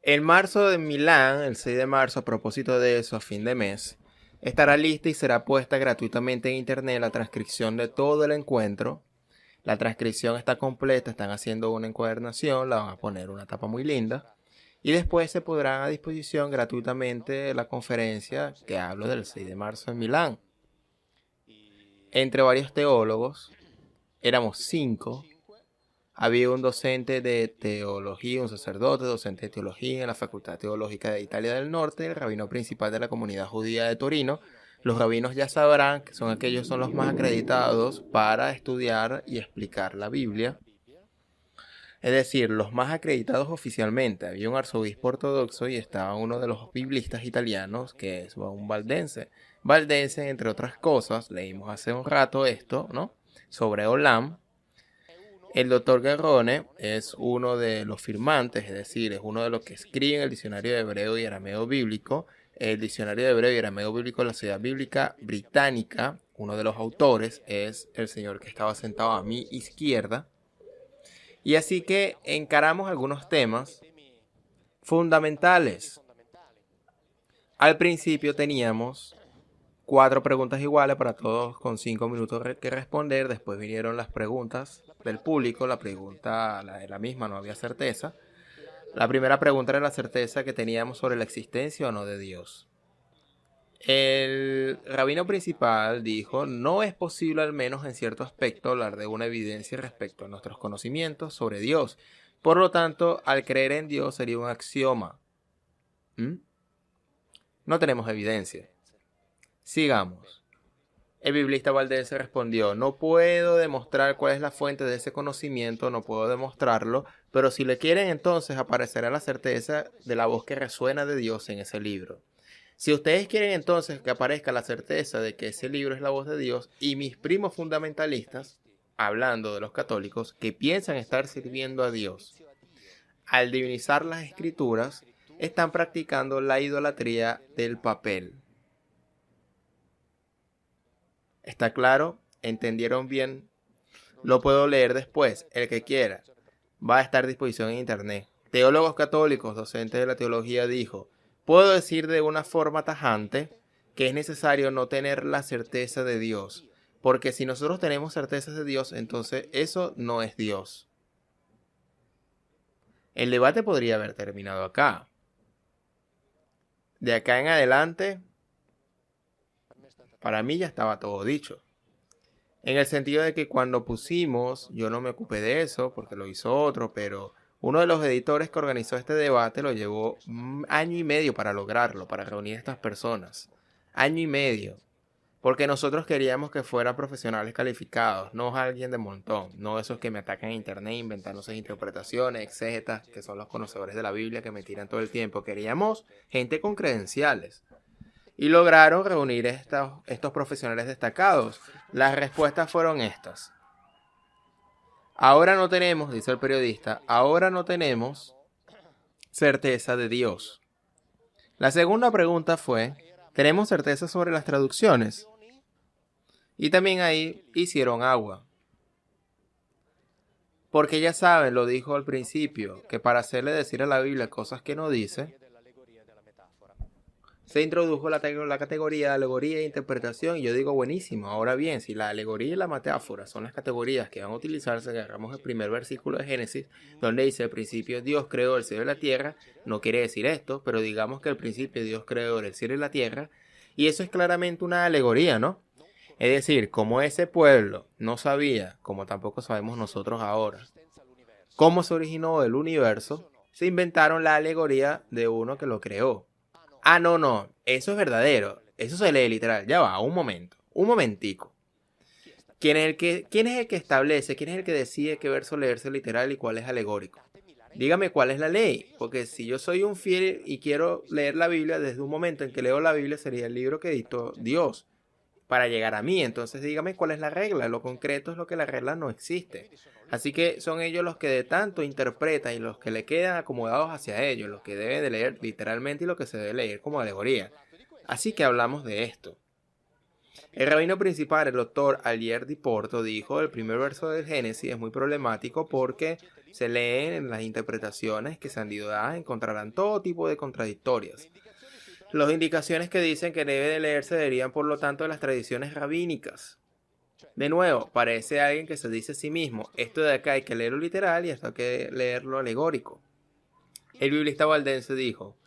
En marzo de Milán, el 6 de marzo, a propósito de eso, a fin de mes, estará lista y será puesta gratuitamente en internet la transcripción de todo el encuentro. La transcripción está completa, están haciendo una encuadernación, la van a poner una tapa muy linda. Y después se podrá a disposición gratuitamente la conferencia que hablo del 6 de marzo en Milán. Entre varios teólogos, éramos 5. Había un docente de teología, un sacerdote, docente de teología en la Facultad Teológica de Italia del Norte, el rabino principal de la comunidad judía de Torino. Los rabinos ya sabrán que son los más acreditados para estudiar y explicar la Biblia. Es decir, los más acreditados oficialmente. Había un arzobispo ortodoxo y estaba uno de los biblistas italianos, que es un valdense. Valdense, entre otras cosas, leímos hace un rato esto, ¿no? Sobre Olam. El doctor Garrone es uno de los firmantes, es decir, es uno de los que escriben el diccionario de hebreo y arameo bíblico. El diccionario de hebreo y arameo bíblico de la Sociedad Bíblica Británica, uno de los autores es el señor que estaba sentado a mi izquierda. Y así que encaramos algunos temas fundamentales. Al principio teníamos 4 preguntas iguales para todos con 5 minutos que responder. Después vinieron las preguntas del público. La pregunta de la misma no había certeza. La primera pregunta era la certeza que teníamos sobre la existencia o no de Dios. El rabino principal dijo, no es posible al menos en cierto aspecto hablar de una evidencia respecto a nuestros conocimientos sobre Dios. Por lo tanto, al creer en Dios sería un axioma. No tenemos evidencia. Sigamos. El biblista Valdés respondió, no puedo demostrar cuál es la fuente de ese conocimiento, no puedo demostrarlo, pero si le quieren entonces aparecerá la certeza de la voz que resuena de Dios en ese libro. Si ustedes quieren entonces que aparezca la certeza de que ese libro es la voz de Dios y mis primos fundamentalistas, hablando de los católicos, que piensan estar sirviendo a Dios, al divinizar las escrituras, están practicando la idolatría del papel. ¿Está claro? ¿Entendieron bien? Lo puedo leer después, el que quiera. Va a estar a disposición en internet. Teólogos católicos, docentes de la teología, dijo, puedo decir de una forma tajante que es necesario no tener la certeza de Dios, porque si nosotros tenemos certezas de Dios, entonces eso no es Dios. El debate podría haber terminado acá. De acá en adelante, para mí ya estaba todo dicho. En el sentido de que cuando pusimos, yo no me ocupé de eso porque lo hizo otro, pero uno de los editores que organizó este debate lo llevó 1 año y medio para lograrlo, para reunir a estas personas. 1 año y medio. Porque nosotros queríamos que fueran profesionales calificados, no alguien de montón, no esos que me atacan en internet inventándose interpretaciones, exégetas, que son los conocedores de la Biblia que me tiran todo el tiempo. Queríamos gente con credenciales. Y lograron reunir estos profesionales destacados. Las respuestas fueron estas. Ahora no tenemos, dice el periodista, ahora no tenemos certeza de Dios. La segunda pregunta fue, ¿tenemos certeza sobre las traducciones? Y también ahí hicieron agua. Porque ya saben, lo dijo al principio, que para hacerle decir a la Biblia cosas que no dice, se introdujo la categoría de alegoría e interpretación y yo digo buenísimo. Ahora bien, si la alegoría y la metáfora son las categorías que van a utilizarse, agarramos el primer versículo de Génesis, donde dice al principio Dios creó el cielo y la tierra, no quiere decir esto, pero digamos que al principio Dios creó el cielo y la tierra, y eso es claramente una alegoría, ¿no? Es decir, como ese pueblo no sabía, como tampoco sabemos nosotros ahora, cómo se originó el universo, se inventaron la alegoría de uno que lo creó. Ah, no, eso es verdadero. Eso se lee literal. Ya va, un momento. Un momentico. ¿Quién es el que establece, quién es el que decide qué verso leerse literal y cuál es alegórico? Dígame cuál es la ley. Porque si yo soy un fiel y quiero leer la Biblia, desde un momento en que leo la Biblia sería el libro que editó Dios para llegar a mí. Entonces dígame cuál es la regla. Lo concreto es lo que la regla no existe. Así que son ellos los que de tanto interpretan y los que le quedan acomodados hacia ellos, los que deben de leer literalmente y lo que se debe leer como alegoría. Así que hablamos de esto. El rabino principal, el doctor Alier Di Porto, dijo: el primer verso del Génesis es muy problemático porque se leen en las interpretaciones que se han ido dadas, encontrarán todo tipo de contradictorias. Las indicaciones que dicen que debe de leerse derivan por lo tanto de las tradiciones rabínicas. De nuevo, parece alguien que se dice a sí mismo: esto de acá hay que leerlo literal y esto hay que leerlo alegórico. El biblista valdense dijo: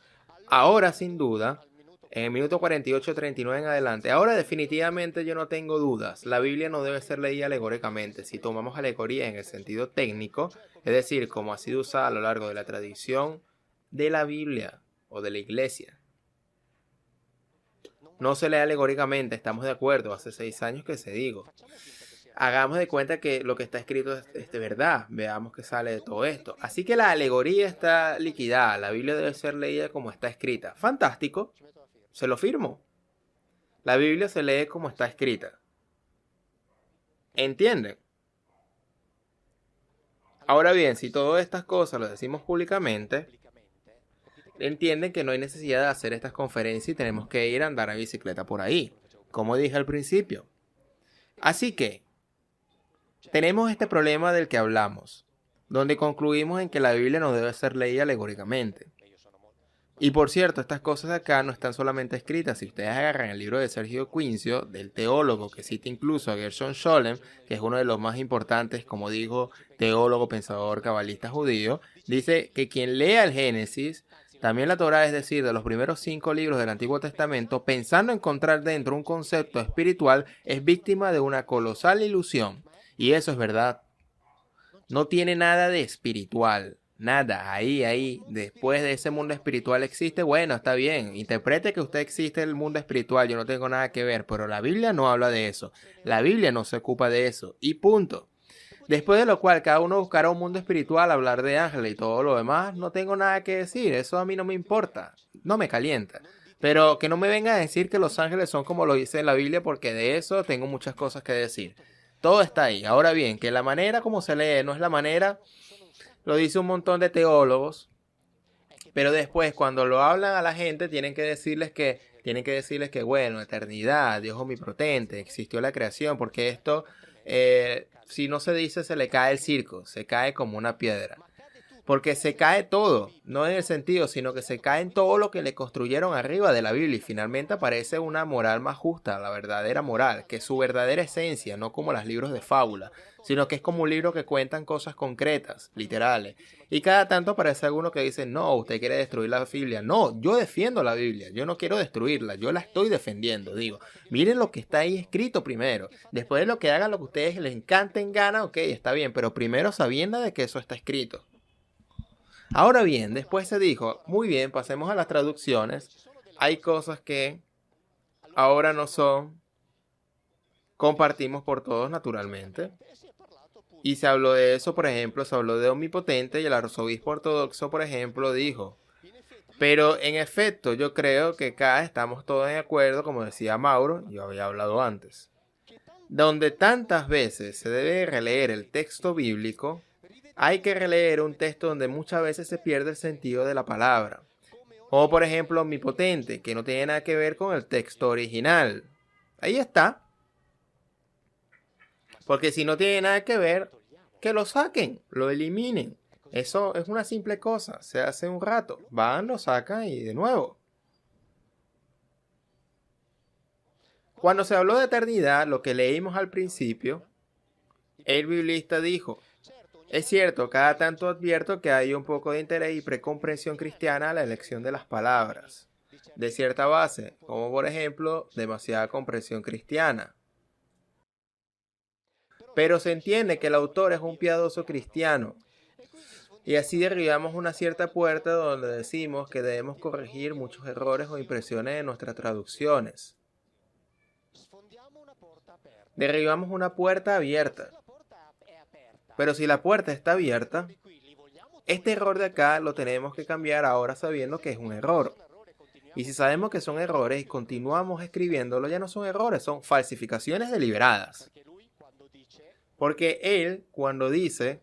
ahora sin duda, en el minuto 48:39 en adelante, ahora definitivamente yo no tengo dudas, la Biblia no debe ser leída alegóricamente. Si tomamos alegoría en el sentido técnico, es decir, como ha sido usada a lo largo de la tradición de la Biblia o de la iglesia, no se lee alegóricamente, estamos de acuerdo, hace 6 años que se digo. Hagamos de cuenta que lo que está escrito es de verdad, veamos qué sale de todo esto. Así que la alegoría está liquidada, la Biblia debe ser leída como está escrita. Fantástico, se lo firmo. La Biblia se lee como está escrita. ¿Entienden? Ahora bien, si todas estas cosas lo decimos públicamente, entienden que no hay necesidad de hacer estas conferencias y tenemos que ir a andar a bicicleta por ahí, como dije al principio. Así que, tenemos este problema del que hablamos, donde concluimos en que la Biblia no debe ser leída alegóricamente. Y por cierto, estas cosas de acá no están solamente escritas. Si ustedes agarran el libro de Sergio Quincio, del teólogo que cita incluso a Gershon Scholem, que es uno de los más importantes, como dijo, teólogo, pensador, cabalista judío, dice que quien lea el Génesis, también la Torá, es decir, de los primeros 5 libros del Antiguo Testamento, pensando encontrar dentro un concepto espiritual, es víctima de una colosal ilusión. Y eso es verdad. No tiene nada de espiritual. Nada, ahí, después de ese mundo espiritual existe, bueno, está bien, interprete que usted existe el mundo espiritual, yo no tengo nada que ver, pero la Biblia no habla de eso, la Biblia no se ocupa de eso, y punto. Después de lo cual cada uno buscará un mundo espiritual, hablar de ángeles y todo lo demás, no tengo nada que decir, eso a mí no me importa, no me calienta. Pero que no me venga a decir que los ángeles son como lo dice en la Biblia, porque de eso tengo muchas cosas que decir. Todo está ahí. Ahora bien, que la manera como se lee no es la manera, lo dice un montón de teólogos, pero después cuando lo hablan a la gente tienen que decirles que bueno, eternidad, Dios omnipotente, existió la creación, porque esto, si no se dice, se le cae el circo, se cae como una piedra. Porque se cae todo, no en el sentido, sino que se cae en todo lo que le construyeron arriba de la Biblia y finalmente aparece una moral más justa, la verdadera moral, que es su verdadera esencia, no como los libros de fábula, sino que es como un libro que cuentan cosas concretas, literales. Y cada tanto aparece alguno que dice: no, usted quiere destruir la Biblia. No, yo defiendo la Biblia, yo no quiero destruirla, yo la estoy defendiendo. Digo, miren lo que está ahí escrito primero, después de lo que hagan lo que a ustedes les encanten gana, ok, está bien, pero primero sabiendo de que eso está escrito. Ahora bien, después se dijo: muy bien, pasemos a las traducciones. Hay cosas que ahora no son, compartimos por todos naturalmente. Y se habló de eso, por ejemplo, se habló de omnipotente y el arzobispo ortodoxo, por ejemplo, dijo: pero en efecto, yo creo que acá estamos todos de acuerdo, como decía Mauro, yo había hablado antes, donde tantas veces se debe releer el texto bíblico, hay que releer un texto donde muchas veces se pierde el sentido de la palabra. O por ejemplo, omnipotente, que no tiene nada que ver con el texto original. Ahí está. Porque si no tiene nada que ver, que lo saquen, lo eliminen. Eso es una simple cosa, se hace un rato. Van, lo sacan y de nuevo. Cuando se habló de eternidad, lo que leímos al principio, el biblista dijo: es cierto, cada tanto advierto que hay un poco de interés y precomprensión cristiana a la elección de las palabras, de cierta base, como por ejemplo, demasiada comprensión cristiana. Pero se entiende que el autor es un piadoso cristiano, y así derribamos una cierta puerta donde decimos que debemos corregir muchos errores o impresiones de nuestras traducciones. Derribamos una puerta abierta. Pero si la puerta está abierta, este error de acá lo tenemos que cambiar ahora sabiendo que es un error. Y si sabemos que son errores y continuamos escribiéndolo, ya no son errores, son falsificaciones deliberadas. Porque él, cuando dice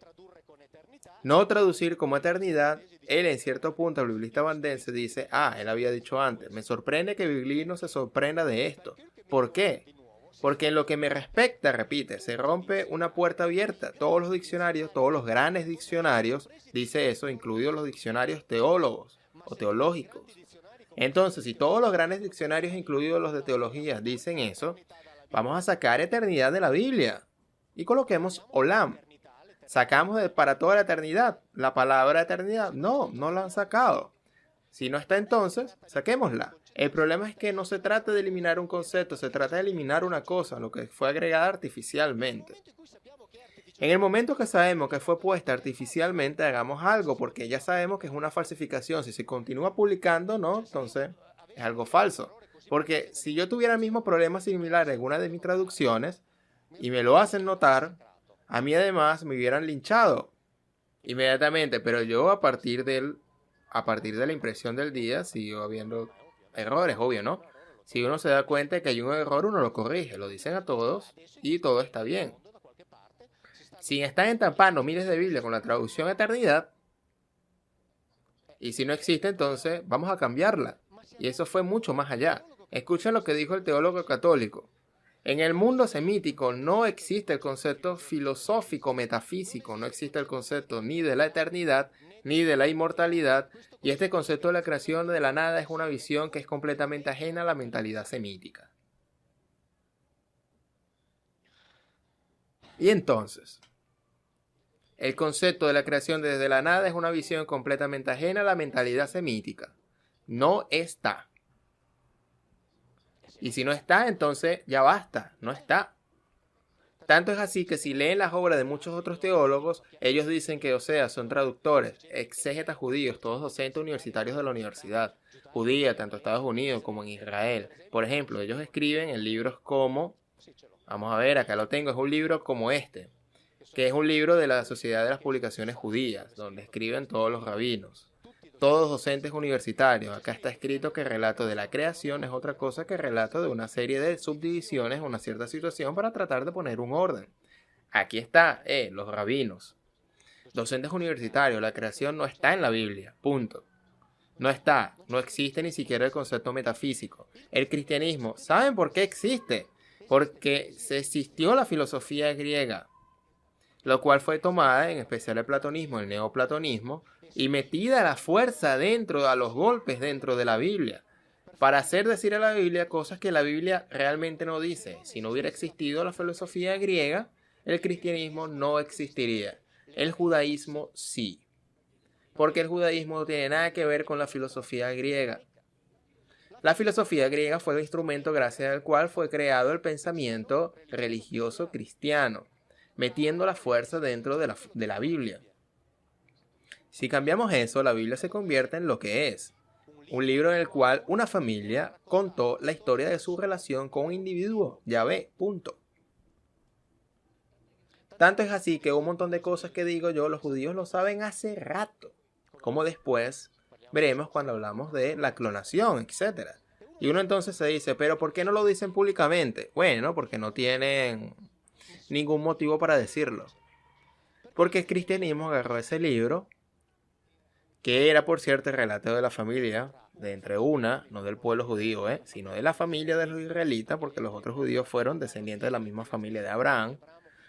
no traducir como eternidad, él en cierto punto, el biblista valdense, dice: él había dicho antes, me sorprende que Biblino se sorprenda de esto. ¿Por qué? Porque en lo que me respecta, repite, se rompe una puerta abierta. Todos los diccionarios, todos los grandes diccionarios, dice eso, incluidos los diccionarios teólogos o teológicos. Entonces, si todos los grandes diccionarios, incluidos los de teología, dicen eso, vamos a sacar eternidad de la Biblia y coloquemos olam. Sacamos para toda la eternidad la palabra eternidad. No, no la han sacado. Si no está entonces, saquémosla. El problema es que no se trata de eliminar un concepto, se trata de eliminar una cosa, lo que fue agregada artificialmente. En el momento que sabemos que fue puesta artificialmente, hagamos algo, porque ya sabemos que es una falsificación. Si se continúa publicando, no, entonces es algo falso. Porque si yo tuviera el mismo problema similar en una de mis traducciones, y me lo hacen notar, a mí además me hubieran linchado inmediatamente, pero yo a partir de la impresión del día sigo habiendo errores, obvio, ¿no? Si uno se da cuenta de que hay un error, uno lo corrige, lo dicen a todos y todo está bien. Si están entampando miles de Biblias con la traducción eternidad, y si no existe, entonces vamos a cambiarla. Y eso fue mucho más allá. Escuchen lo que dijo el teólogo católico. En el mundo semítico no existe el concepto filosófico metafísico, no existe el concepto ni de la eternidad, ni de la inmortalidad, y este concepto de la creación de la nada es una visión que es completamente ajena a la mentalidad semítica. Y entonces, el concepto de la creación desde la nada es una visión completamente ajena a la mentalidad semítica. No está. Y si no está, entonces ya basta, no está. Tanto es así que si leen las obras de muchos otros teólogos, ellos dicen que, o sea, son traductores, exégetas judíos, todos docentes universitarios de la universidad judía, tanto en Estados Unidos como en Israel. Por ejemplo, ellos escriben en libros como, vamos a ver, acá lo tengo, es un libro como este, que es un libro de la Sociedad de las Publicaciones Judías, donde escriben todos los rabinos. Todos docentes universitarios. Acá está escrito que el relato de la creación es otra cosa que el relato de una serie de subdivisiones en una cierta situación para tratar de poner un orden. Aquí está, los rabinos. Docentes universitarios, la creación no está en la Biblia, punto. No está, no existe ni siquiera el concepto metafísico. El cristianismo, ¿saben por qué existe? Porque se existió la filosofía griega, lo cual fue tomada, en especial el platonismo, el neoplatonismo, y metida a la fuerza dentro, a los golpes dentro de la Biblia, para hacer decir a la Biblia cosas que la Biblia realmente no dice. Si no hubiera existido la filosofía griega, el cristianismo no existiría. El judaísmo sí. Porque el judaísmo no tiene nada que ver con la filosofía griega. La filosofía griega fue el instrumento gracias al cual fue creado el pensamiento religioso cristiano, metiendo la fuerza dentro de la Biblia. Si cambiamos eso, la Biblia se convierte en lo que es. Un libro en el cual una familia contó la historia de su relación con un individuo, Yahvé, punto. Tanto es así que un montón de cosas que digo yo, los judíos lo saben hace rato, como después veremos cuando hablamos de la clonación, etc. Y uno entonces se dice, pero ¿por qué no lo dicen públicamente? Bueno, porque no tienen ningún motivo para decirlo. Porque el cristianismo agarró ese libro, que era por cierto el relato de la familia, de entre una, no del pueblo judío, sino de la familia de los israelitas, porque los otros judíos fueron descendientes de la misma familia de Abraham,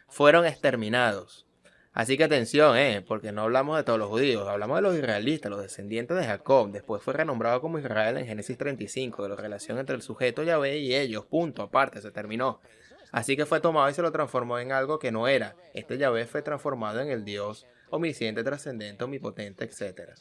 fueron exterminados. Así que atención, porque no hablamos de todos los judíos, hablamos de los israelitas, los descendientes de Jacob. Después fue renombrado como Israel en Génesis 35, de la relación entre el sujeto Yahvé y ellos, punto, aparte, se terminó. Así que fue tomado y se lo transformó en algo que no era. Este Yahvé fue transformado en el Dios omnisciente, trascendente, omnipotente, etc.